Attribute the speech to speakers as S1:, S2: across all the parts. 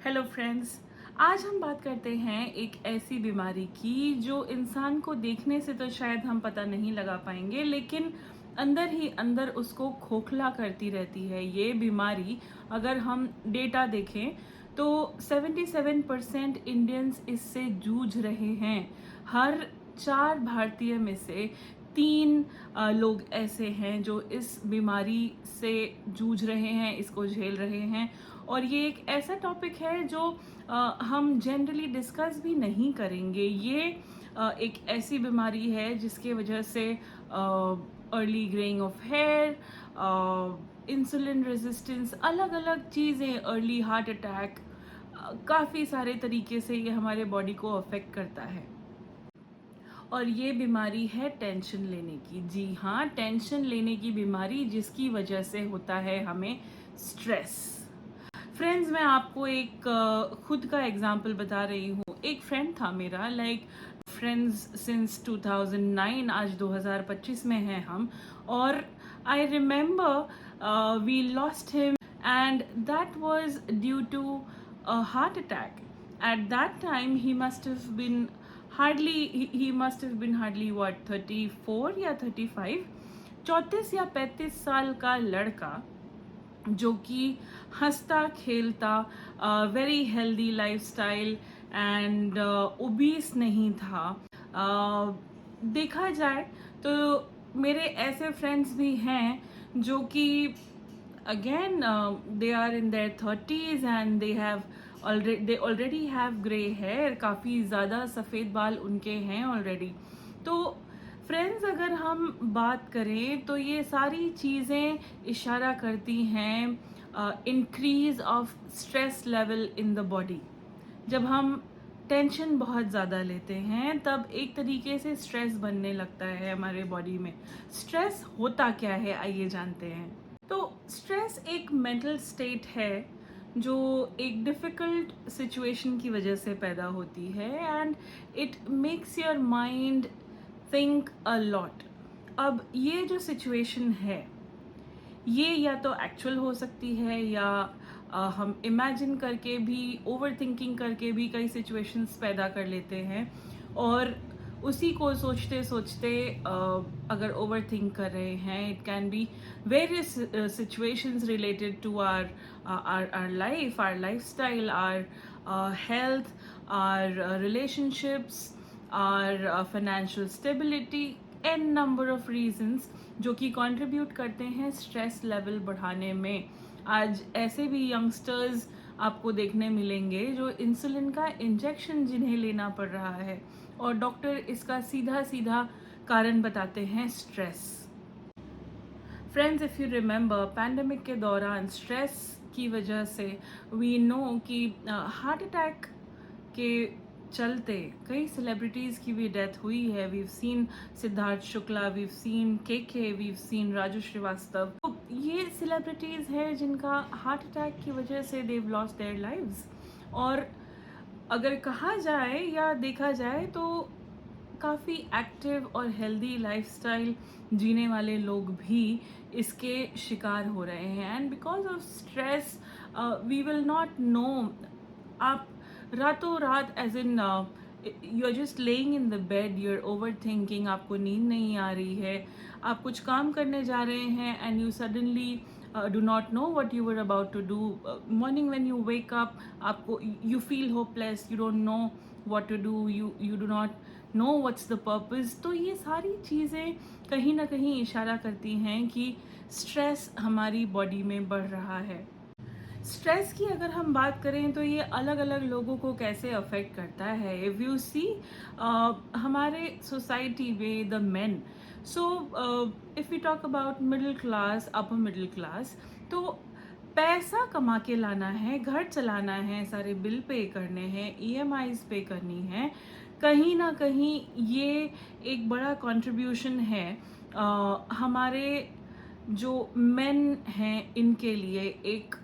S1: Hello friends. आज हम बात करते हैं एक ऐसी बीमारी की जो इंसान को देखने से तो शायद हम पता नहीं लगा पाएंगे, लेकिन अंदर ही अंदर उसको खोखला करती रहती है। ये बीमारी अगर हम डेटा देखें तो 77% इंडियंस इससे जूझ रहे हैं। हर 4 भारतीय में से 3 लोग ऐसे हैं जो इस बीमारी से जूझ रहे हैं, इसको झेल रहे हैं। और ये एक ऐसा टॉपिक है जो हम जनरली डिस्कस भी नहीं करेंगे। ये एक ऐसी बीमारी है जिसके वजह से early greying of hair, insulin resistance, अलग अलग चीज़ें, अर्ली हार्ट अटैक, काफ़ी सारे तरीके से ये हमारे बॉडी को अफेक्ट करता है। और ये बीमारी है टेंशन लेने की। जी हाँ, टेंशन लेने की बीमारी, जिसकी वजह से होता है हमें स्ट्रेस। फ्रेंड्स, मैं आपको एक खुद का एग्जाम्पल बता रही हूँ। एक फ्रेंड था मेरा, फ्रेंड्स सिंस 2009, आज 2025 में हैं हम। और I remember we lost him and that was due to a heart attack. At that time he must have been hardly what, 34 या 35, 34 या 35 साल का लड़का जो कि हंसता खेलता, very healthy lifestyle and obese नहीं था। देखा जाए तो मेरे ऐसे फ्रेंड्स भी हैं जो कि again they are in their 30s and they already have grey hair, काफ़ी ज़्यादा सफ़ेद बाल उनके हैं ऑलरेडी। तो फ्रेंड्स, अगर हम बात करें तो ये सारी चीज़ें इशारा करती हैं increase of stress level in the body. जब हम टेंशन बहुत ज़्यादा लेते हैं तब एक तरीके से स्ट्रेस बनने लगता है हमारे बॉडी में। स्ट्रेस होता क्या है, आइए जानते हैं। तो स्ट्रेस एक मेंटल स्टेट है जो एक डिफ़िकल्ट सिचुएशन की वजह से पैदा होती है and it makes your mind think a lot. अब ये जो सिचुएशन है ये या तो एक्चुअल हो सकती है या हम इमेजिन करके भी, ओवर थिंकिंग करके भी कई सिचुएशंस पैदा कर लेते हैं। और उसी को सोचते सोचते अगर ओवर थिंक कर रहे हैं, it can be various situations related to our life, our lifestyle, our health, our relationships, our financial stability, an number of reasons जो कि कंट्रीब्यूट करते हैं स्ट्रेस लेवल बढ़ाने में। आज ऐसे भी यंगस्टर्स आपको देखने मिलेंगे जो इंसुलिन का इंजेक्शन जिन्हें लेना पड़ रहा है और डॉक्टर इसका सीधा सीधा कारण बताते हैं stress. Friends, if you remember, pandemic के दौरान स्ट्रेस की वजह से वी नो कि हार्ट अटैक के चलते कई सेलिब्रिटीज़ की भी डेथ हुई है। We've seen Siddharth Shukla, we've seen के, वीव सीन राजू श्रीवास्तव। तो ये सेलिब्रिटीज़ हैं जिनका हार्ट अटैक की वजह से देव लॉस्ट देयर लाइव्स। और अगर कहा जाए या देखा जाए तो काफ़ी एक्टिव और हेल्दी लाइफस्टाइल जीने वाले लोग भी इसके शिकार हो रहे हैं। And because of stress we will not know. आप रातों रात, as in you are just laying in the bed, you are over thinking, आपको नींद नहीं आ रही है, आप कुछ काम करने जा रहे हैं and you suddenly do not know what you were about to do. Morning when you wake up, आपको you feel hopeless, you don't know what to do, you do not know what's the purpose. तो ये सारी चीज़ें कहीं ना कहीं इशारा करती हैं कि स्ट्रेस हमारी बॉडी में बढ़ रहा है। स्ट्रेस की अगर हम बात करें तो ये अलग अलग लोगों को कैसे अफेक्ट करता है। इफ यू सी हमारे सोसाइटी में the main, so if you talk about middle class, upper middle class, तो पैसा कमा के लाना है, घर चलाना है, सारे बिल पे करने हैं, ईएमआईज पे करनी है, कहीं ना कहीं ये एक बड़ा कंट्रीब्यूशन है हमारे जो मेन हैं इनके लिए। एक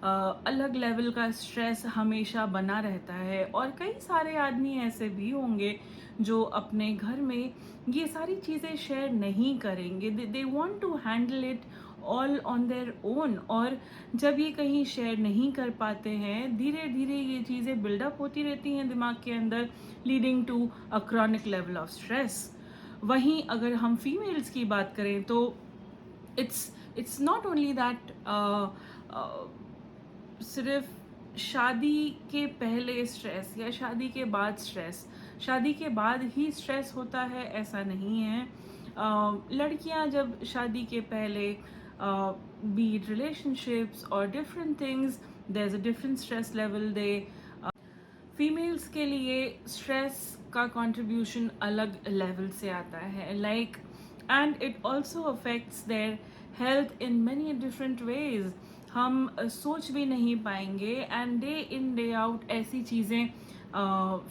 S1: अलग लेवल का स्ट्रेस हमेशा बना रहता है। और कई सारे आदमी ऐसे भी होंगे जो अपने घर में ये सारी चीज़ें शेयर नहीं करेंगे। They want to handle it all on their own, और जब ये कहीं शेयर नहीं कर पाते हैं, धीरे धीरे ये चीज़ें बिल्डअप होती रहती हैं दिमाग के अंदर, leading to a chronic level of stress. वहीं अगर हम फीमेल्स की बात करें तो इट्स नॉट ओनली दैट सिर्फ शादी के पहले स्ट्रेस या शादी के बाद स्ट्रेस, शादी के बाद ही स्ट्रेस होता है ऐसा नहीं है. लड़कियां जब शादी के पहले बी इट रिलेशनशिप्स और different things, there is a different stress level. The females के लिए स्ट्रेस का कंट्रीब्यूशन अलग लेवल से आता है, like, and it also affects their health in many different ways. हम सोच भी नहीं पाएंगे, and day in day out ऐसी चीज़ें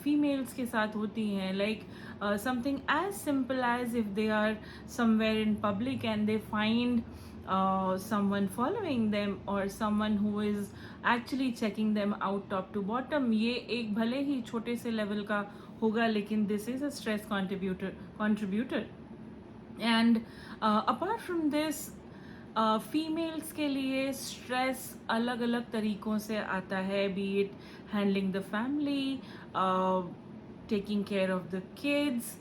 S1: फीमेल्स के साथ होती हैं, like something as simple as if they are somewhere in public and they find someone following them or someone who is actually checking them out top to bottom. ये एक भले ही छोटे से लेवल का होगा, लेकिन this is a stress contributor. And apart from this, females के लिए स्ट्रेस अलग अलग तरीक़ों से आता है, be it handling the family, taking care of the kids,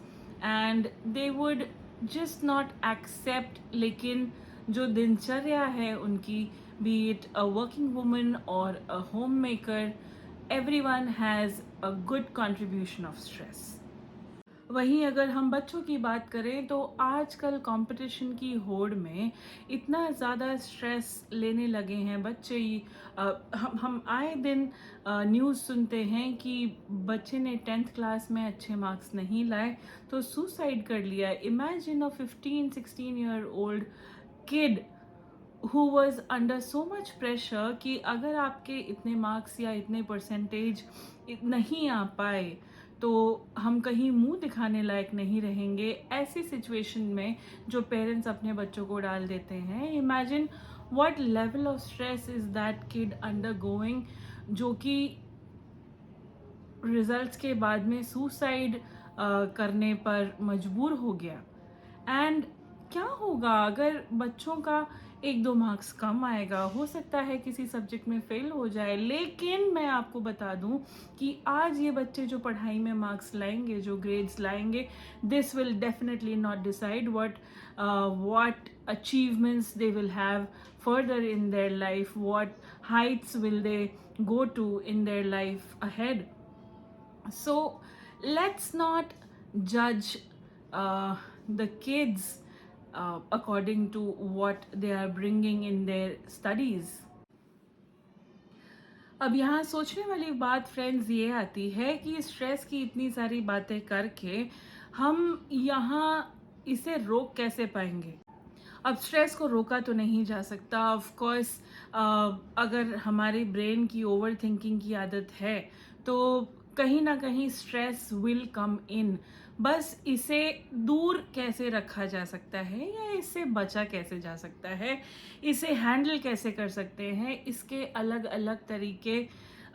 S1: and they would just not accept. लेकिन जो दिनचर्या है उनकी, be it a working woman और a homemaker, everyone has a good contribution of stress. वहीं अगर हम बच्चों की बात करें तो आजकल कंपटीशन की होड़ में इतना ज़्यादा स्ट्रेस लेने लगे हैं बच्चे. हम आए दिन न्यूज़ सुनते हैं कि बच्चे ने 10th क्लास में अच्छे मार्क्स नहीं लाए तो सुसाइड कर लिया. Imagine a 15-16 year old kid who was under so much pressure कि अगर आपके इतने मार्क्स या इतने परसेंटेज नहीं आ पाए तो हम कहीं मुंह दिखाने लायक नहीं रहेंगे. ऐसी सिचुएशन में जो पेरेंट्स अपने बच्चों को डाल देते हैं, imagine what level of stress is that kid undergoing, जो कि रिजल्ट्स के बाद में सुसाइड करने पर मजबूर हो गया. एंड क्या होगा अगर बच्चों का 1-2 मार्क्स कम आएगा, हो सकता है किसी सब्जेक्ट में फेल हो जाए. लेकिन मैं आपको बता दूं कि आज ये बच्चे जो पढ़ाई में मार्क्स लाएंगे, जो ग्रेड्स लाएंगे, this will definitely not decide what achievements they will have further in their life, what heights will they go to in their life ahead. So let's not judge the kids according to what they are bringing in their studies. अब यहाँ सोचने वाली बात friends ये आती है कि stress की इतनी सारी बातें करके हम यहाँ इसे रोक कैसे पाएंगे. अब स्ट्रेस को रोका तो नहीं जा सकता. ऑफ कोर्स अगर हमारे ब्रेन की ओवर थिंकिंग की आदत है तो कहीं ना कहीं स्ट्रेस विल कम इन. बस इसे दूर कैसे रखा जा सकता है या इससे बचा कैसे जा सकता है, इसे हैंडल कैसे कर सकते हैं, इसके अलग अलग तरीके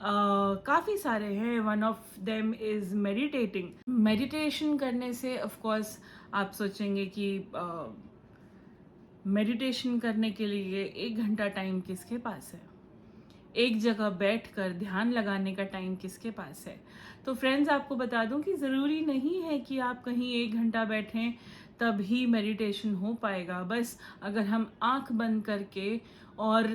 S1: काफ़ी सारे हैं. One of them is meditating. Meditation करने से ऑफ कोर्स आप सोचेंगे कि मेडिटेशन करने के लिए 1 घंटा टाइम किसके पास है, एक जगह बैठकर ध्यान लगाने का टाइम किसके पास है. तो फ्रेंड्स आपको बता दूं कि ज़रूरी नहीं है कि आप कहीं 1 घंटा बैठें तब ही मेडिटेशन हो पाएगा. बस अगर हम आंख बंद करके और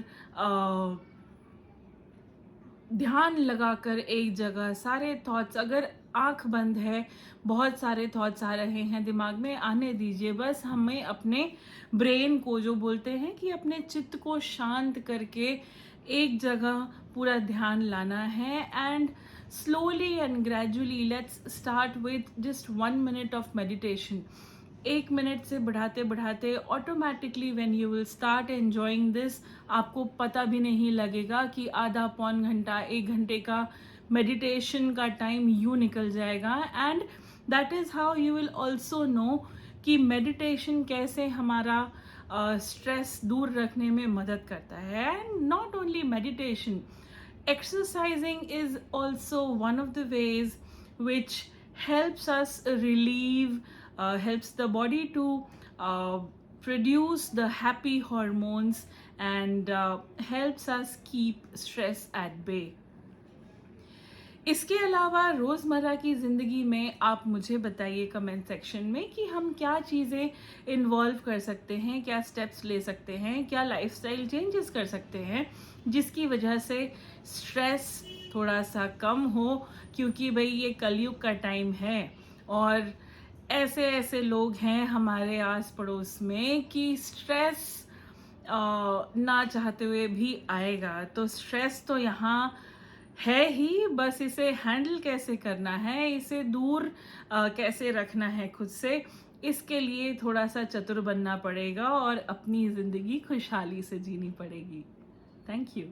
S1: ध्यान लगाकर एक जगह सारे थॉट्स, अगर आंख बंद है, बहुत सारे थॉट्स आ रहे हैं दिमाग में, आने दीजिए. बस हमें अपने ब्रेन को, जो बोलते हैं कि अपने चित्त को शांत करके एक जगह पूरा ध्यान लाना है. And slowly and gradually let's start with just 1 minute of meditation. 1 minute से बढ़ाते बढ़ाते automatically when you will start enjoying this, आपको पता भी नहीं लगेगा कि आधा पौन घंटा 1 घंटे का मेडिटेशन का टाइम यूँ निकल जाएगा. And that is how you will also know कि मेडिटेशन कैसे हमारा स्ट्रेस दूर रखने में मदद करता है. And not only meditation, exercising is also one of the ways which helps us relieve, helps the body to produce the happy hormones and helps us keep stress at bay. इसके अलावा रोज़मर्रा की ज़िंदगी में आप मुझे बताइए कमेंट सेक्शन में कि हम क्या चीज़ें इन्वॉल्व कर सकते हैं, क्या स्टेप्स ले सकते हैं, क्या लाइफस्टाइल चेंजेस कर सकते हैं जिसकी वजह से स्ट्रेस थोड़ा सा कम हो, क्योंकि भाई ये कलयुग का टाइम है और ऐसे ऐसे लोग हैं हमारे आस पड़ोस में कि स्ट्रेस ना चाहते हुए भी आएगा। तो स्ट्रेस तो यहाँ है ही, बस इसे हैंडल कैसे करना है, इसे दूर कैसे रखना है खुद से, इसके लिए थोड़ा सा चतुर बनना पड़ेगा और अपनी ज़िंदगी खुशहाली से जीनी पड़ेगी। Thank you.